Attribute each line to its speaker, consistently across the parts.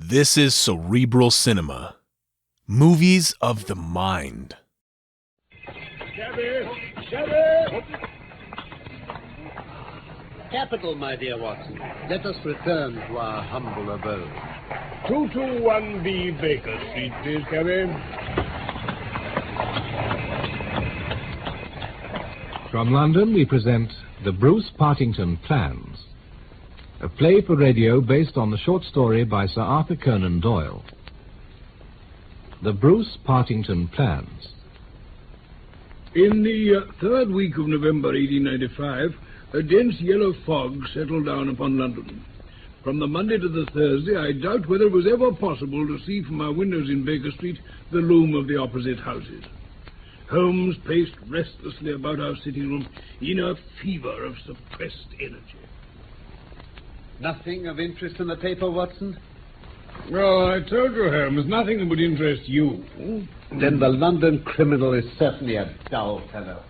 Speaker 1: This is Cerebral Cinema. Movies of the mind.
Speaker 2: Shabby!
Speaker 3: Capital, my dear Watson. Let us return to our humble abode.
Speaker 2: 221B Baker Street, please, Cabby.
Speaker 4: From London, we present The Bruce Partington Plans, a play for radio based on the short story by Sir Arthur Conan Doyle. The Bruce Partington Plans.
Speaker 2: In the third week of November 1895, a dense yellow fog settled down upon London. From the Monday to the Thursday, I doubt whether it was ever possible to see from our windows in Baker Street the loom of the opposite houses. Holmes paced restlessly about our sitting room in a fever of suppressed energy.
Speaker 3: Nothing of interest in the paper, Watson?
Speaker 2: Oh, I told you, Holmes, nothing that would interest you.
Speaker 3: Then the London criminal is certainly a dull fellow.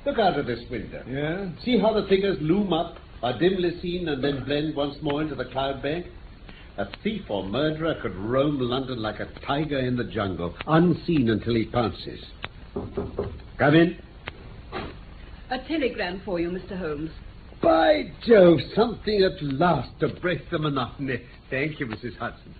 Speaker 3: Look out of this window.
Speaker 2: Yeah?
Speaker 3: See how the figures loom up, are dimly seen, and then blend once more into the cloud bank? A thief or murderer could roam London like a tiger in the jungle, unseen until he pounces. Come in.
Speaker 5: A telegram for you, Mr. Holmes.
Speaker 3: By Jove, something at last to break the monotony. Thank you, Mrs. Hudson.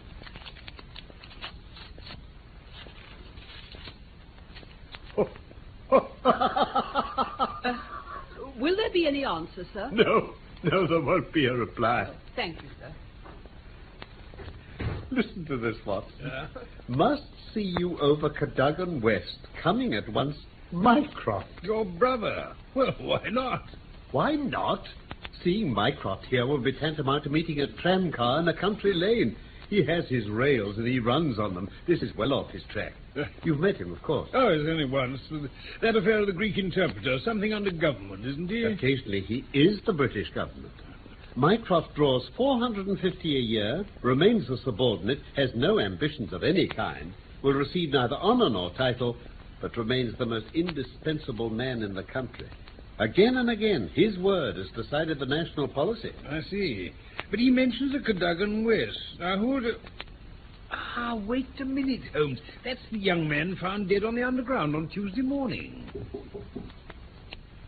Speaker 5: Will there be any answer, sir?
Speaker 3: No, there won't be a reply.
Speaker 5: Thank you, sir.
Speaker 3: Listen to this, Watson. Must see you over Cadogan West. Coming at once, Mycroft.
Speaker 2: Your brother? Well, why not?
Speaker 3: Why not? Seeing Mycroft here will be tantamount to meeting a tram car in a country lane. He has his rails and he runs on them. This is well off his track. You've met him, of course.
Speaker 2: Oh, it's only once. That affair of the Greek interpreter, something under government, isn't he?
Speaker 3: Occasionally he is the British government. Mycroft draws $450 a year, remains a subordinate, has no ambitions of any kind, will receive neither honor nor title, but remains the most indispensable man in the country. Again and again, his word has decided the national policy.
Speaker 2: I see. But he mentions a Cadogan West. Now, who would... wait a minute, Holmes. That's the young man found dead on the Underground on Tuesday morning.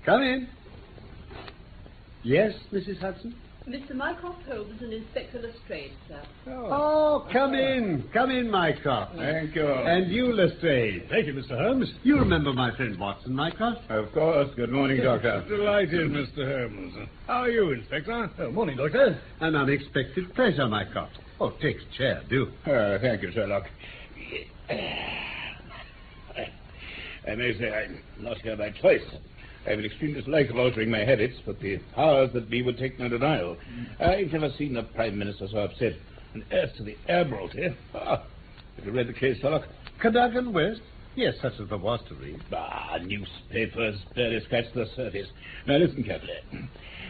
Speaker 3: Come in. Yes, Mrs. Hudson?
Speaker 5: Mr. Mycroft Holmes and Inspector Lestrade, sir.
Speaker 3: Oh, come in. Come in, Mycroft.
Speaker 2: Thank you.
Speaker 3: And you, Lestrade.
Speaker 2: Thank you, Mr. Holmes.
Speaker 3: You remember my friend Watson, Mycroft?
Speaker 2: Of course. Good morning, Doctor. Delighted, Mr. Holmes. How are you, Inspector? Morning, Doctor.
Speaker 3: An unexpected pleasure, Mycroft. Oh, take a chair, do.
Speaker 2: Thank you, Sherlock. I may say I'm not here by choice. I have an extreme dislike of altering my habits, but the powers that be would take no denial. I've never seen a Prime Minister so upset. And as to the Admiralty, have you read the case, Sherlock?
Speaker 3: Cadogan West? Yes, such as there was to read.
Speaker 2: Newspapers barely scratch the surface. Now listen carefully.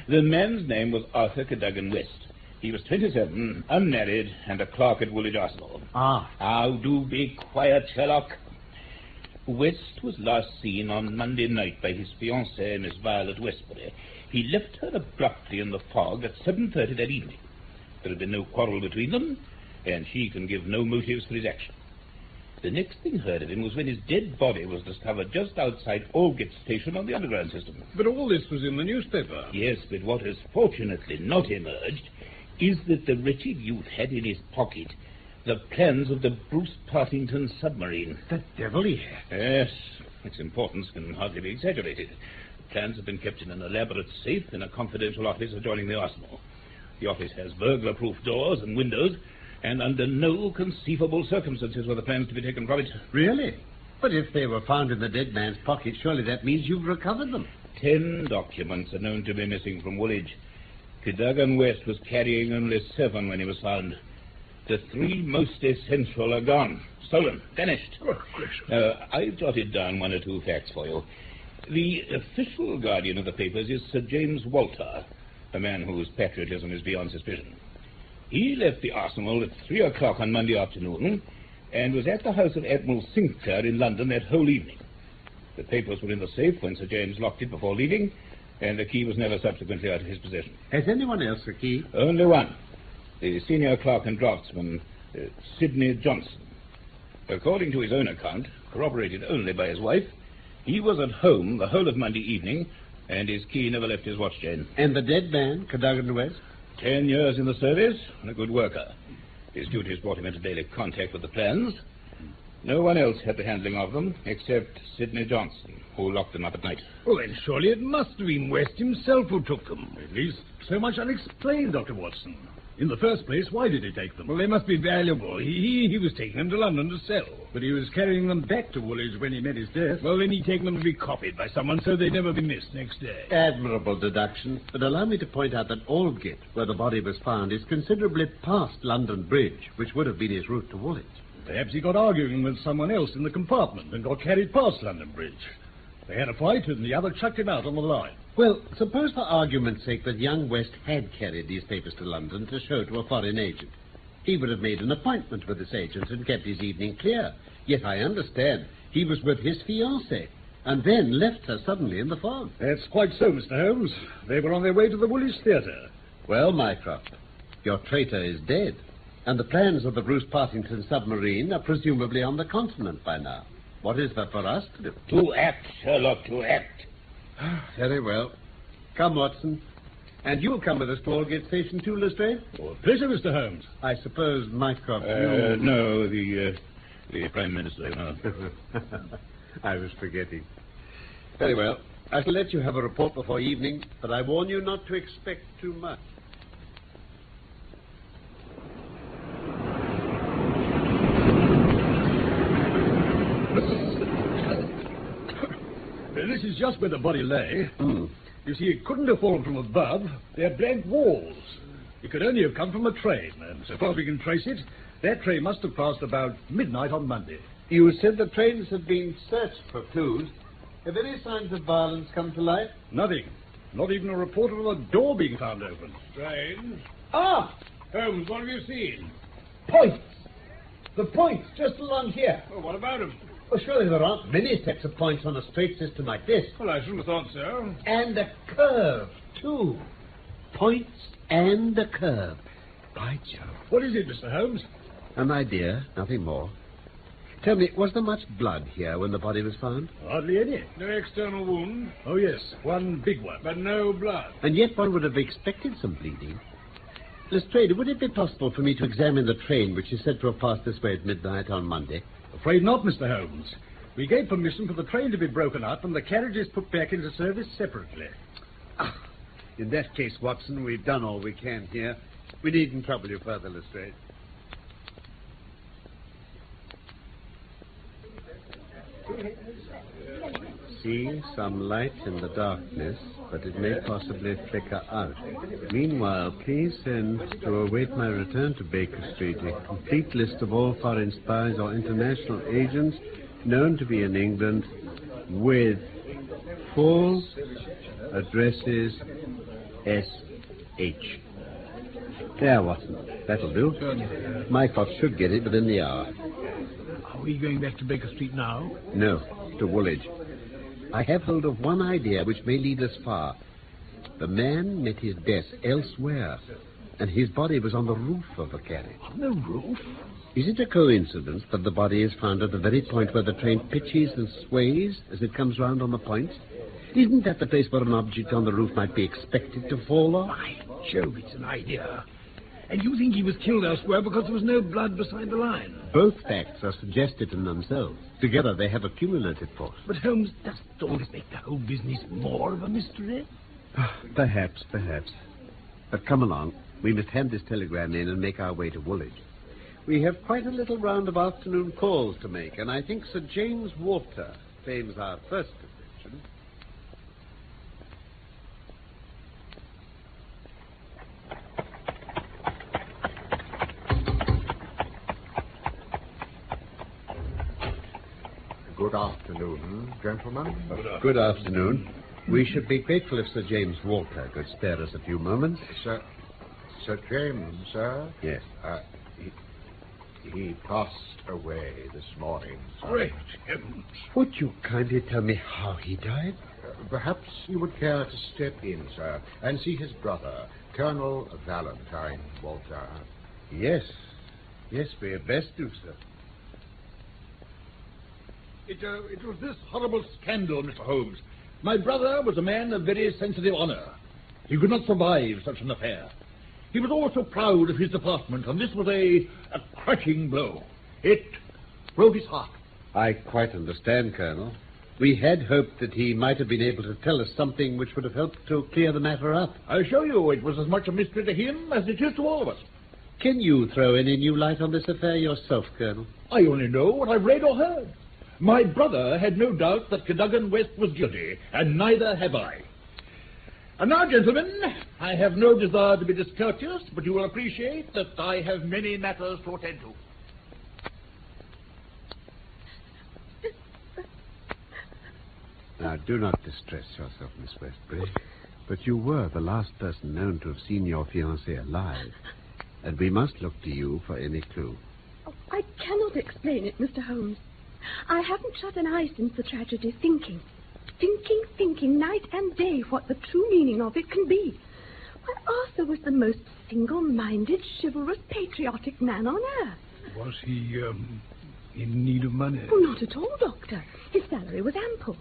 Speaker 2: The man's name was Arthur Cadogan West. He was 27, unmarried, and a clerk at Woolwich Arsenal. Now do be quiet, Sherlock. West was last seen on Monday night by his fiancée, Miss Violet Westbury. He left her abruptly in the fog at 7:30 that evening. There had been no quarrel between them, and she can give no motives for his action. The next thing heard of him was when his dead body was discovered just outside Aldgate Station on the Underground system. But all this was in the newspaper. Yes, but what has fortunately not emerged is that the wretched youth had in his pocket the plans of the Bruce Partington submarine.
Speaker 3: The devil he had.
Speaker 2: Yes, its importance can hardly be exaggerated. The plans have been kept in an elaborate safe in a confidential office adjoining the arsenal. The office has burglar-proof doors and windows, and under no conceivable circumstances were the plans to be taken from it.
Speaker 3: Really? But if they were found in the dead man's pocket, surely that means you've recovered them.
Speaker 2: 10 documents are known to be missing from Woolwich. Cadogan West was carrying only 7 when he was found. The 3 most essential are gone, stolen, vanished. I've jotted down 1 or 2 facts for you. The official guardian of the papers is Sir James Walter, a man whose patriotism is beyond suspicion. He left the Arsenal at 3 o'clock on Monday afternoon and was at the house of Admiral Sinclair in London that whole evening. The papers were in the safe when Sir James locked it before leaving, and the key was never subsequently out of his possession.
Speaker 3: Has anyone else a key?
Speaker 2: Only one. The senior clerk and draftsman, Sidney Johnson. According to his own account, corroborated only by his wife, he was at home the whole of Monday evening, and his key never left his watch chain.
Speaker 3: And the dead man, Cadogan West?
Speaker 2: 10 years in the service, and a good worker. His duties brought him into daily contact with the plans. No one else had the handling of them, except Sidney Johnson, who locked them up at night.
Speaker 6: Well, then surely it must have been West himself who took them. At least so much unexplained, Dr. Watson. In the first place, why did he take them? Well, they must be valuable. He was taking them to London to sell. But he was carrying them back to Woolwich when he met his death. Well, then he'd taken them to be copied by someone so they'd never be missed next day.
Speaker 3: Admirable deduction. But allow me to point out that Aldgate, where the body was found, is considerably past London Bridge, which would have been his route to Woolwich.
Speaker 6: Perhaps he got arguing with someone else in the compartment and got carried past London Bridge. They had a fight and the other chucked him out on the line.
Speaker 3: Well, suppose for argument's sake that young West had carried these papers to London to show to a foreign agent. He would have made an appointment with this agent and kept his evening clear. Yet I understand he was with his fiancée and then left her suddenly in the fog.
Speaker 6: That's quite so, Mr. Holmes. They were on their way to the Woolwich Theatre.
Speaker 3: Well, Mycroft, your traitor is dead, and the plans of the Bruce Partington submarine are presumably on the continent by now. What is there for us to do?
Speaker 2: To act, Sherlock, to act.
Speaker 3: Very well. Come, Watson. And you'll come with us to Aldgate Station too, Lestrade?
Speaker 6: Oh, pleasure, Mr. Holmes.
Speaker 3: I suppose, Mycroft,
Speaker 2: No, the Prime Minister. No.
Speaker 3: I was forgetting. Very well. I shall let you have a report before evening, but I warn you not to expect too much.
Speaker 6: This is just where the body lay. You see, it couldn't have fallen from above. They're blank walls. It could only have come from a train, and so far as we can trace it, that train must have passed about midnight on Monday.
Speaker 3: You said the trains had been searched for clues. Have any signs of violence come to light?
Speaker 6: Nothing. Not even a report of a door being found open.
Speaker 2: Strange.
Speaker 3: Ah!
Speaker 2: Holmes, what have you seen?
Speaker 3: Points! The points just along here.
Speaker 2: Well, what about him?
Speaker 3: Well, surely there aren't many sets of points on a straight system like this.
Speaker 2: Well, I shouldn't have thought so.
Speaker 3: And a curve, too. Points and a curve. By Jove.
Speaker 6: What is it, Mr. Holmes?
Speaker 3: An idea, nothing more. Tell me, was there much blood here when the body was found?
Speaker 6: Hardly any.
Speaker 2: No external wound,
Speaker 6: Oh, yes, one big one.
Speaker 2: but no blood.
Speaker 3: And yet one would have expected some bleeding. Lestrade, would it be possible for me to examine the train which is said to have passed this way at midnight on Monday?
Speaker 6: Afraid not, Mr. Holmes. We gave permission for the train to be broken up and the carriages put back into service separately.
Speaker 3: In that case, Watson, we've done all we can here. We needn't trouble you further, Lestrade. See some light in the darkness, but it may possibly flicker out. Meanwhile, please send, to await my return to Baker Street, a complete list of all foreign spies or international agents known to be in England with full addresses S.H. There, Watson. That'll do. Mycroft should get it within the hour.
Speaker 6: Are we going back to Baker Street now?
Speaker 3: No, to Woolwich. I have hold of one idea which may lead us far. The man met his death elsewhere, and his body was on the roof of a carriage.
Speaker 6: On the roof?
Speaker 3: Is it a coincidence that the body is found at the very point where the train pitches and sways as it comes round on the points? Isn't that the place where an object on the roof might be expected to fall off?
Speaker 6: By Jove, it's an idea. And you think he was killed elsewhere because there was no blood beside the line?
Speaker 3: Both facts are suggested in themselves. Together they have a cumulative force.
Speaker 6: But Holmes, doesn't all this make the whole business more of a mystery?
Speaker 3: Perhaps. But come along. We must hand this telegram in and make our way to Woolwich. We have quite a little round of afternoon calls to make, and I think Sir James Walter claims our first attention.
Speaker 7: Good afternoon, gentlemen.
Speaker 3: Good afternoon. We should be grateful if Sir James Walter could spare us a few moments.
Speaker 7: Sir James, sir?
Speaker 3: Yes.
Speaker 7: He passed away this morning, sir.
Speaker 6: Great heavens.
Speaker 3: Would you kindly tell me how he died?
Speaker 7: Perhaps you would care to step in, sir, and see his brother, Colonel Valentine Walter.
Speaker 3: Yes, Yes, we had best do so.
Speaker 6: It was this horrible scandal, Mr. Holmes. My brother was a man of very sensitive honor. He could not survive such an affair. He was also proud of his department, and this was a crushing blow. It broke his heart.
Speaker 3: I quite understand, Colonel. We had hoped that he might have been able to tell us something which would have helped to clear the matter up.
Speaker 6: I assure you it was as much a mystery to him as it is to all of us.
Speaker 3: Can you throw any new light on this affair yourself, Colonel?
Speaker 6: I only know what I've read or heard. My brother had no doubt that Cadogan West was guilty, and neither have I. And now, gentlemen, I have no desire to be discourteous, but you will appreciate that I have many matters to attend to.
Speaker 3: Now, do not distress yourself, Miss Westbury, but you were the last person known to have seen your fiancé alive, and we must look to you for any clue.
Speaker 8: Oh, I cannot explain it, Mr. Holmes. I haven't shut an eye since the tragedy, thinking night and day what the true meaning of it can be. Why, Arthur was the most single-minded, chivalrous, patriotic man on earth.
Speaker 6: Was he, in need of money?
Speaker 8: Oh, not at all, Doctor. His salary was ample.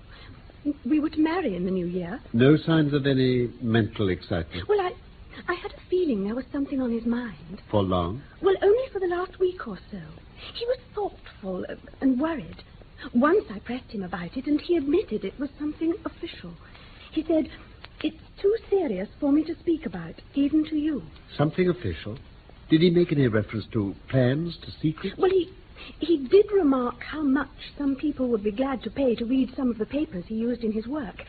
Speaker 8: We were to marry in the new year.
Speaker 3: No signs of any mental excitement?
Speaker 8: Well, I had a feeling there was something on his mind.
Speaker 3: For long?
Speaker 8: Well, only for the last week or so. He was thoughtful and worried. Once I pressed him about it, and he admitted it was something official. He said, "It's too serious for me to speak about, even to you."
Speaker 3: Something official? Did he make any reference to plans, to secrets?
Speaker 8: Well, he did remark how much some people would be glad to pay to read some of the papers he used in his work.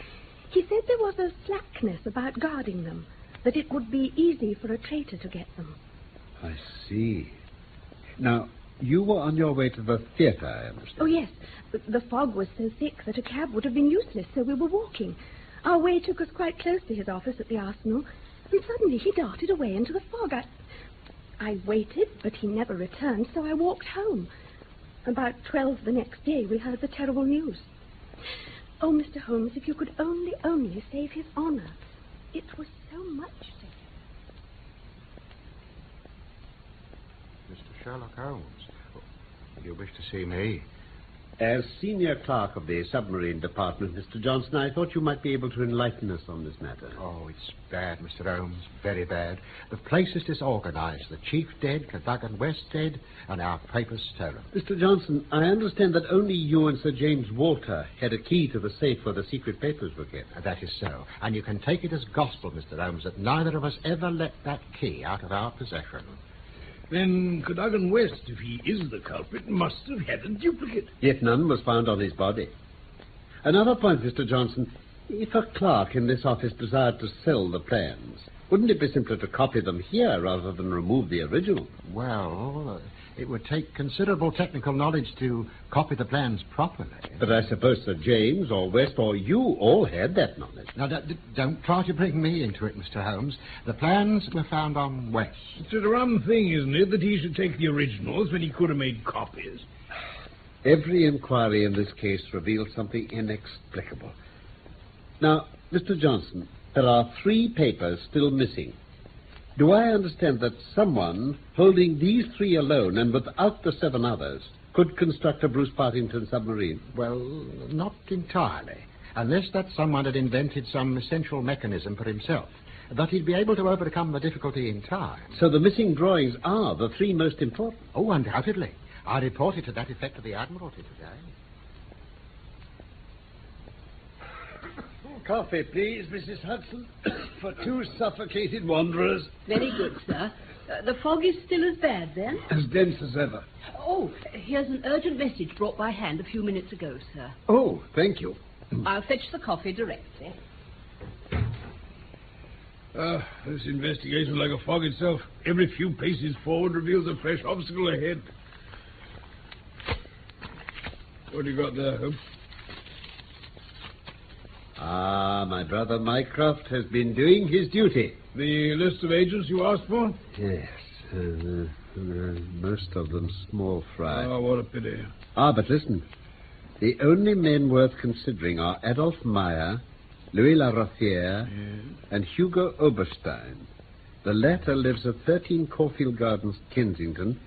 Speaker 8: He said there was a slackness about guarding them, that it would be easy for a traitor to get them.
Speaker 3: I see. Now, you were on your way to the theatre, I understand.
Speaker 8: Oh, yes. The fog was so thick that a cab would have been useless, so we were walking. Our way took us quite close to his office at the Arsenal, and suddenly he darted away into the fog. I waited, but he never returned, so I walked home. About 12 the next day, we heard the terrible news. Oh, Mr. Holmes, if you could only save his honor. It was so much to him.
Speaker 7: Mr. Sherlock Holmes, you wish to see me?
Speaker 3: As senior clerk of the submarine department, Mr. Johnson, I thought you might be able to enlighten us on this matter.
Speaker 7: Oh, it's bad, Mr. Holmes, very bad. The place is disorganized. The chief dead, Cadogan West dead, and our papers stolen.
Speaker 3: Mr. Johnson, I understand that only you and Sir James Walter had a key to the safe where the secret papers were kept.
Speaker 7: That is so. And you can take it as gospel, Mr. Holmes, that neither of us ever let that key out of our possession.
Speaker 6: Then Cadogan West, if he is the culprit, must have had a duplicate.
Speaker 3: Yet none was found on his body. Another point, Mr. Johnson. If a clerk in this office desired to sell the plans, wouldn't it be simpler to copy them here rather than remove the original?
Speaker 7: Well, it would take considerable technical knowledge to copy the plans properly.
Speaker 3: But I suppose Sir James or West or you all had that knowledge.
Speaker 7: Now, don't try to bring me into it, Mr. Holmes. The plans were found on West.
Speaker 6: It's a rum thing, isn't it, that he should take the originals when he could have made copies?
Speaker 3: Every inquiry in this case reveals something inexplicable. Now, Mr. Johnson, there are 3 papers still missing. Do I understand that someone holding these 3 alone and without the 7 others could construct a Bruce Partington submarine?
Speaker 7: Well, not entirely. Unless that someone had invented some essential mechanism for himself. But he'd be able to overcome the difficulty in time.
Speaker 3: So the missing drawings are the 3 most important?
Speaker 7: Oh, undoubtedly. I reported to that effect to the Admiralty today.
Speaker 3: Coffee, please, Mrs. Hudson, for 2 suffocated wanderers.
Speaker 5: Very good, sir. The fog is still as bad, then?
Speaker 3: As dense as ever.
Speaker 5: Oh, here's an urgent message brought by hand a few minutes ago, sir.
Speaker 3: Oh, thank you.
Speaker 5: I'll fetch the coffee directly.
Speaker 6: This investigation is like a fog itself. Every few paces forward reveals a fresh obstacle ahead. What do you got there, Holmes?
Speaker 3: Ah, my brother Mycroft has been doing his duty.
Speaker 6: The list of agents you asked for?
Speaker 3: Yes, most of them small fry.
Speaker 6: Oh, what a pity.
Speaker 3: But listen. The only men worth considering are Adolph Meyer, Louis Larothiere, and Hugo Oberstein. The latter lives at 13 Caulfield Gardens, Kensington,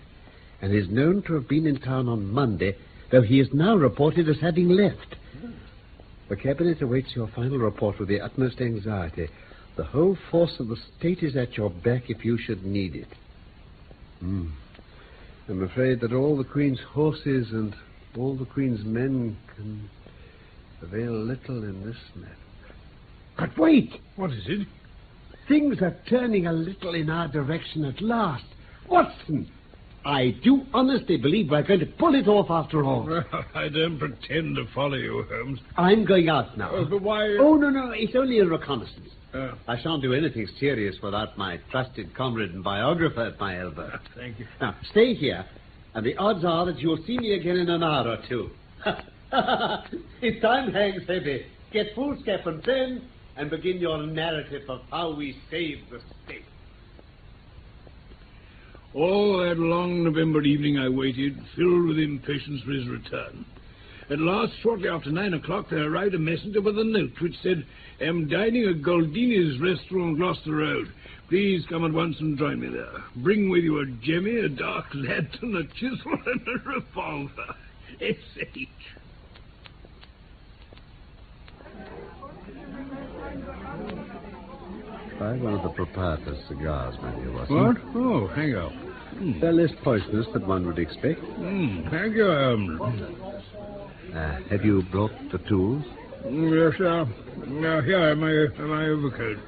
Speaker 3: and is known to have been in town on Monday, though he is now reported as having left. The Cabinet awaits your final report with the utmost anxiety. The whole force of the state is at your back if you should need it. I'm afraid that all the Queen's horses and all the Queen's men can avail little in this matter. But wait!
Speaker 6: What is it?
Speaker 3: Things are turning a little in our direction at last. Watson, I do honestly believe we're going to pull it off after all.
Speaker 6: Well, I don't pretend to follow you, Holmes.
Speaker 3: I'm going out now.
Speaker 6: But why...
Speaker 3: Oh, no, it's only a reconnaissance. I shan't do anything serious without my trusted comrade and biographer at my elbow.
Speaker 6: Thank you.
Speaker 3: Now, stay here, and the odds are that you'll see me again in an hour or two. If time hangs heavy, get foolscap and pen and begin your narrative of how we saved the state.
Speaker 6: All that long November evening I waited, filled with impatience for his return. At last, shortly after 9 o'clock, there arrived a messenger with a note which said, "Am dining at Goldini's restaurant, Gloucester Road. Please come at once and join me there. Bring with you a jemmy, a dark lantern, a chisel, and a revolver. H.H."
Speaker 3: Try one of the proprietor's cigars, my dear Watson.
Speaker 6: What? Oh, hang on.
Speaker 3: They're less poisonous than one would expect.
Speaker 6: Thank you, Holmes.
Speaker 3: Have you brought the tools?
Speaker 6: Yes, sir. Now, here, my overcoat.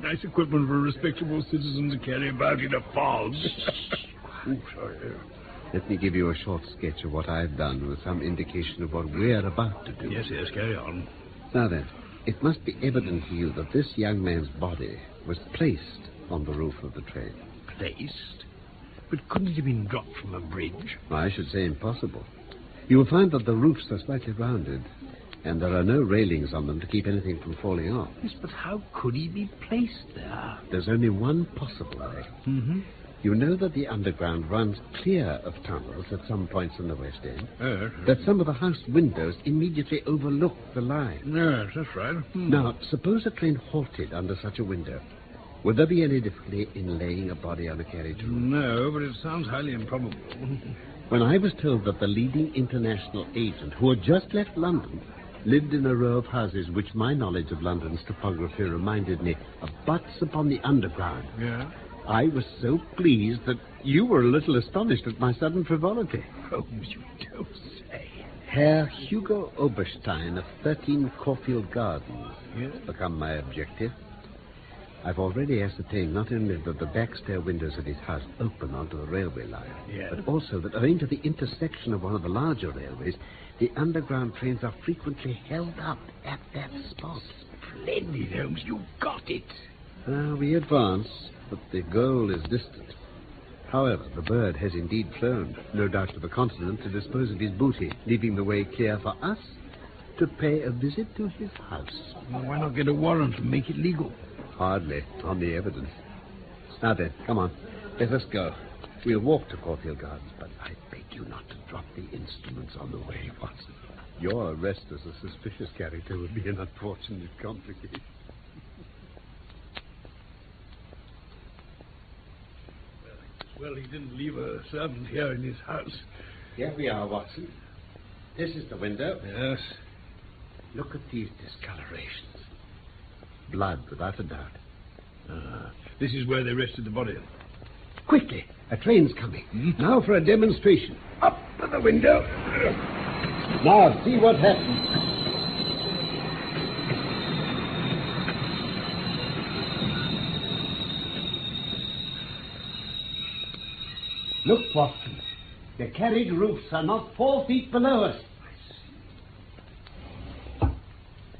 Speaker 6: Nice equipment for a respectable citizen to carry about in a fog. Sorry.
Speaker 3: Let me give you a short sketch of what I've done with some indication of what we're about to do.
Speaker 6: Yes, carry on.
Speaker 3: Now then, it must be evident to you that this young man's body was placed on the roof of the train.
Speaker 6: Placed? But couldn't it have been dropped from a bridge?
Speaker 3: I should say impossible. You will find that the roofs are slightly rounded, and there are no railings on them to keep anything from falling off.
Speaker 6: Yes, but how could he be placed there?
Speaker 3: There's only one possible way. You know that the underground runs clear of tunnels at some points in the West End? That some of the house windows immediately overlook the line.
Speaker 6: Yes, that's right.
Speaker 3: Now, suppose a train halted under such a window. Would there be any difficulty in laying a body on a carriage roof?
Speaker 6: No, but it sounds highly improbable.
Speaker 3: When I was told that the leading international agent, who had just left London, lived in a row of houses which my knowledge of London's topography reminded me of butts upon the underground,
Speaker 6: Yeah?
Speaker 3: I was so pleased that you were a little astonished at my sudden frivolity.
Speaker 6: Holmes, you don't say.
Speaker 3: Herr Hugo Oberstein of 13 Caulfield Gardens
Speaker 6: Yes?
Speaker 3: has become my objective. I've already ascertained not only that the back stair windows of his house open onto the railway line, but also that owing to the intersection of one of the larger railways, the underground trains are frequently held up at that spot.
Speaker 6: Splendid, Holmes, you got it.
Speaker 3: We advance, but the goal is distant. However, the bird has indeed flown, no doubt to the continent, to dispose of his booty, leaving the way clear for us to pay a visit to his house.
Speaker 6: Well, why not get a warrant and make it legal?
Speaker 3: Hardly, on the evidence. Now then, come on. Let us go. We'll walk to Caulfield Gardens, but I beg you not to drop the instruments on the way, Watson. Your arrest as a suspicious character would be an unfortunate complication.
Speaker 6: Well, he didn't leave a servant here in his house.
Speaker 3: Here we are, Watson. This is the window.
Speaker 6: Yes.
Speaker 3: Look at these discolorations. Blood, without a doubt.
Speaker 6: This is where they rested the body.
Speaker 3: Quickly, a train's coming. Now for a demonstration. Up to the window. Now, see what happens. Look, Watson. The carriage roofs are not 4 feet below us.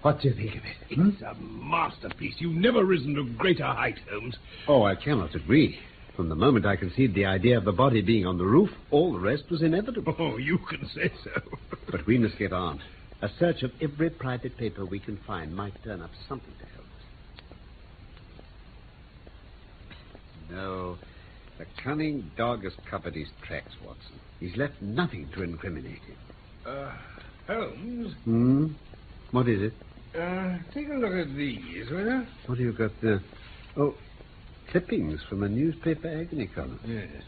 Speaker 3: What do you think of it?
Speaker 6: It's a masterpiece. You've never risen to greater height, Holmes.
Speaker 3: Oh, I cannot agree. From the moment I conceived the idea of the body being on the roof, all the rest was inevitable.
Speaker 6: Oh, you can say so.
Speaker 3: But we must get on. A search of every private paper we can find might turn up something to help us. No, the cunning dog has covered his tracks, Watson. He's left nothing to incriminate him.
Speaker 6: Holmes?
Speaker 3: What is it?
Speaker 6: Take a look at these, will you?
Speaker 3: What have you got there? Oh, clippings from a newspaper agony column.
Speaker 6: Yes.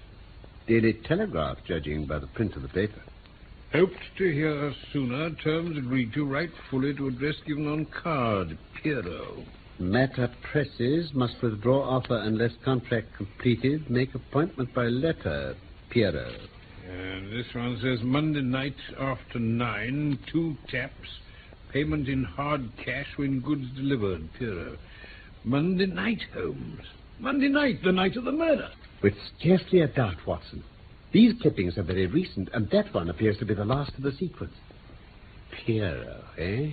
Speaker 3: Daily Telegraph, judging by the print of the paper.
Speaker 6: Hoped to hear sooner. Terms agreed to. Write fully to address given on card. Pierrot.
Speaker 3: Matter presses. Must withdraw offer unless contract completed. Make appointment by letter. Pierrot.
Speaker 6: And this one says Monday night after 9, 2 taps. Payment in hard cash when goods delivered. Pierrot. Monday night, Holmes. Monday night, the night of the murder.
Speaker 3: With scarcely a doubt, Watson. These clippings are very recent, and that one appears to be the last of the sequence. Pierrot, eh?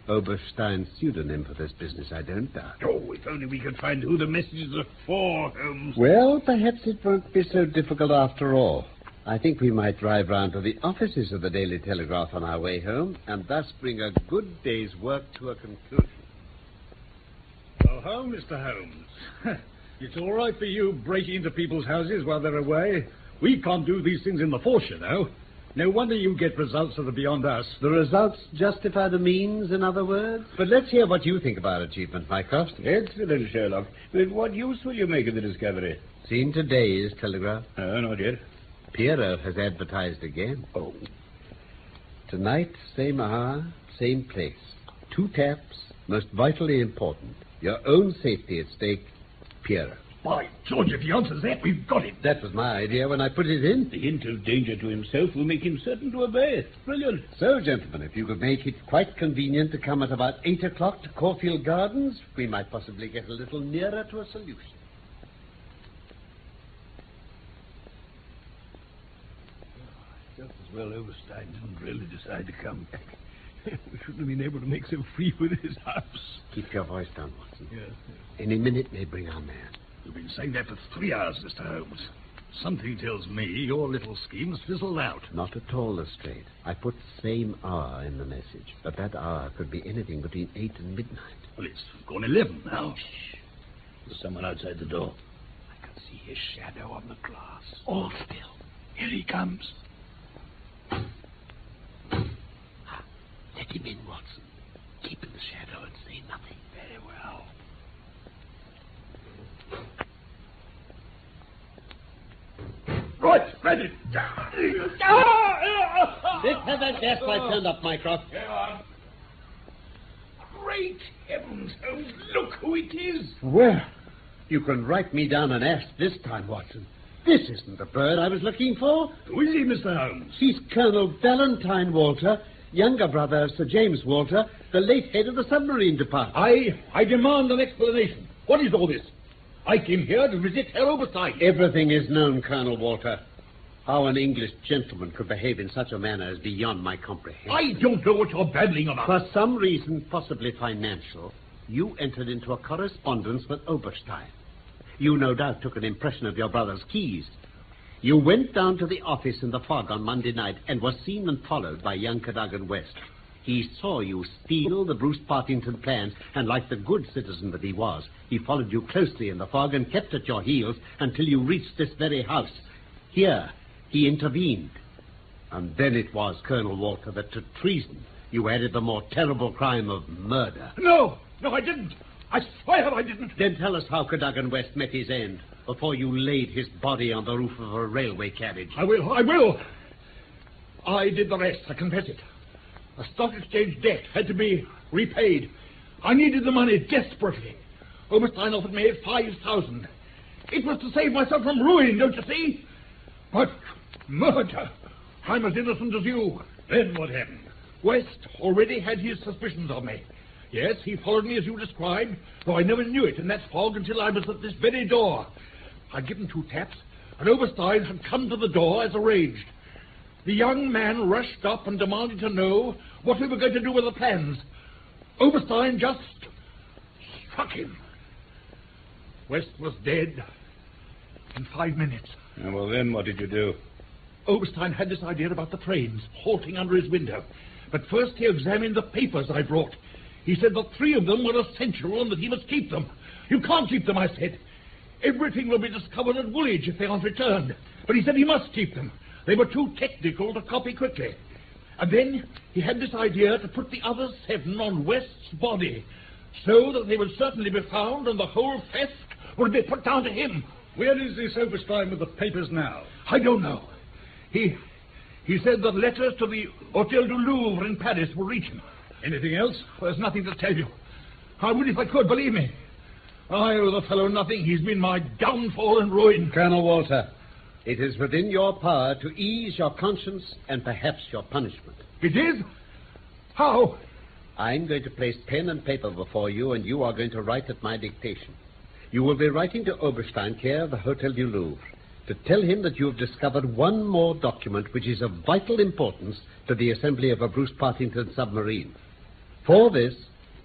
Speaker 3: Oberstein's pseudonym for this business, I don't doubt.
Speaker 6: Oh, if only we could find who the messages are for, Holmes.
Speaker 3: Well, perhaps it won't be so difficult after all. I think we might drive round to the offices of the Daily Telegraph on our way home, and thus bring a good day's work to a conclusion.
Speaker 6: Go home, Mr. Holmes. It's all right for you breaking into people's houses while they're away. We can't do these things in the force, you know. No wonder you get results that are beyond us.
Speaker 3: The results justify the means, in other words? But let's hear what you think about achievement, Mycroft.
Speaker 2: Excellent, Sherlock. But what use will you make of the discovery?
Speaker 3: Seen today's Telegraph.
Speaker 2: Not yet.
Speaker 3: Pierrot has advertised again.
Speaker 2: Oh.
Speaker 3: Tonight, same hour, same place. 2 taps, most vitally important. Your own safety at stake, Pierrot.
Speaker 6: By George, if he answers that, we've got him.
Speaker 3: That was my idea when I put it in.
Speaker 2: The hint of danger to himself will make him certain to obey. Brilliant.
Speaker 3: So, gentlemen, if you could make it quite convenient to come at about 8 o'clock to Caulfield Gardens, we might possibly get a little nearer to a solution.
Speaker 6: Just as well Overstein didn't really decide to come back. We shouldn't have been able to make so free with his house.
Speaker 3: Keep your voice down, Watson.
Speaker 6: Yes.
Speaker 3: Any minute may bring our man.
Speaker 6: You've been saying that for 3 hours, Mr. Holmes. Something tells me your little scheme's fizzled out.
Speaker 3: Not at all, Lestrade. I put same hour in the message, but that hour could be anything between 8 and midnight.
Speaker 6: Well, it's gone 11 now.
Speaker 2: Shh. There's someone outside the door.
Speaker 6: I can see his shadow on the glass. All still. Here he comes.
Speaker 3: Let him in, Watson. Keep in the shadow and say nothing.
Speaker 6: Very well. Right, spread
Speaker 3: This feathered death light turned up, Mycroft.
Speaker 6: Go on. Great heavens, Holmes, look who it is.
Speaker 3: Well, you can write me down an ass this time, Watson. This isn't the bird I was looking for.
Speaker 6: Who is he, Mr. Holmes?
Speaker 3: He's Colonel Valentine Walter, younger brother of Sir James Walter, the late head of the submarine department.
Speaker 6: I demand an explanation. What is all this? I came here to visit Herr Oberstein.
Speaker 3: Everything is known, Colonel Walter. How an English gentleman could behave in such a manner is beyond my comprehension.
Speaker 6: I don't know what you're babbling about.
Speaker 3: For some reason, possibly financial, you entered into a correspondence with Oberstein. You no doubt took an impression of your brother's keys. You went down to the office in the fog on Monday night and were seen and followed by young Cadogan West. He saw you steal the Bruce Partington plans, and like the good citizen that he was, he followed you closely in the fog and kept at your heels until you reached this very house. Here, he intervened. And then it was, Colonel Walter, that to treason you added the more terrible crime of murder.
Speaker 6: No, I didn't. I swear I didn't.
Speaker 3: Then tell us how Cadogan West met his end before you laid his body on the roof of a railway carriage.
Speaker 6: I will. I did the rest, I confess it. A stock exchange debt had to be repaid. I needed the money desperately. Oberstein offered me 5,000. It was to save myself from ruin, don't you see? But murder. I'm as innocent as you. Then what happened? West already had his suspicions of me. Yes, he followed me as you described, though I never knew it in that fog until I was at this very door. I'd given 2 taps, and Oberstein had come to the door as arranged. The young man rushed up and demanded to know what we were going to do with the plans. Oberstein just struck him. West was dead in 5 minutes.
Speaker 2: Well, then what did you do?
Speaker 6: Oberstein had this idea about the trains halting under his window. But first he examined the papers I brought. He said that 3 of them were essential and that he must keep them. You can't keep them, I said. Everything will be discovered at Woolwich if they aren't returned. But he said he must keep them. They were too technical to copy quickly. And then he had this idea to put the other 7 on West's body, so that they would certainly be found and the whole theft would be put down to him. Where is this Oberstein with the papers now?
Speaker 9: I don't know. He said that letters to the Hôtel du Louvre in Paris will reach him.
Speaker 6: Anything else?
Speaker 9: There's nothing to tell you. I would if I could, believe me. I owe the fellow nothing. He's been my downfall and ruin.
Speaker 3: Colonel Walter, it is within your power to ease your conscience and perhaps your punishment.
Speaker 9: It is? How?
Speaker 3: I'm going to place pen and paper before you, and you are going to write at my dictation. You will be writing to Oberstein, care of the Hôtel du Louvre, to tell him that you have discovered one more document which is of vital importance to the assembly of a Bruce Partington submarine. For this,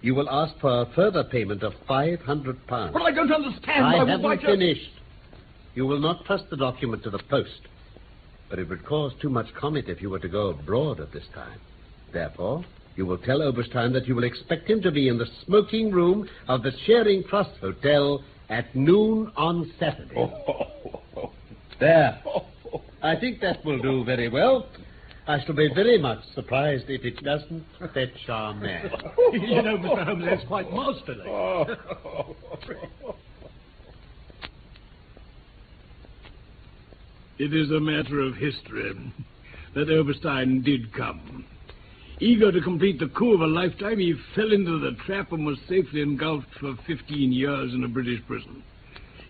Speaker 3: you will ask for a further payment of £500.
Speaker 9: But I don't understand.
Speaker 3: I
Speaker 9: Why
Speaker 3: haven't
Speaker 9: would
Speaker 3: finished. You will not trust the document to the post, but it would cause too much comment if you were to go abroad at this time. Therefore, you will tell Oberstein that you will expect him to be in the smoking room of the Charing Cross Hotel at noon on Saturday. There. I think that will do very well. I shall be very much surprised if it doesn't fetch our man.
Speaker 6: You know, Mr. Holmes, that's quite masterly. It is a matter of history that Oberstein did come. Eager to complete the coup of a lifetime, he fell into the trap and was safely engulfed for 15 years in a British prison.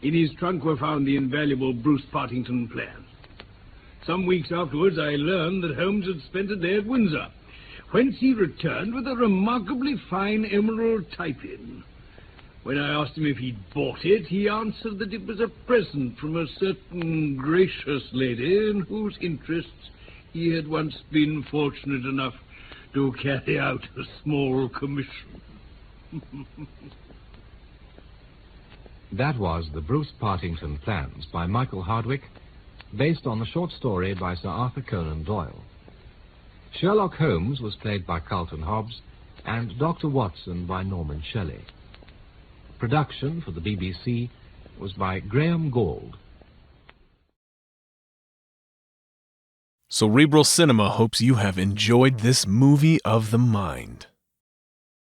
Speaker 6: In his trunk were found the invaluable Bruce Partington plans. Some weeks afterwards, I learned that Holmes had spent a day at Windsor, whence he returned with a remarkably fine emerald type-in. When I asked him if he'd bought it, he answered that it was a present from a certain gracious lady in whose interests he had once been fortunate enough to carry out a small commission.
Speaker 4: That was The Bruce Partington Plans by Michael Hardwick, based on the short story by Sir Arthur Conan Doyle. Sherlock Holmes was played by Carlton Hobbs, and Dr. Watson by Norman Shelley. Production for the BBC was by Graham Gould.
Speaker 1: Cerebral Cinema hopes you have enjoyed this movie of the mind.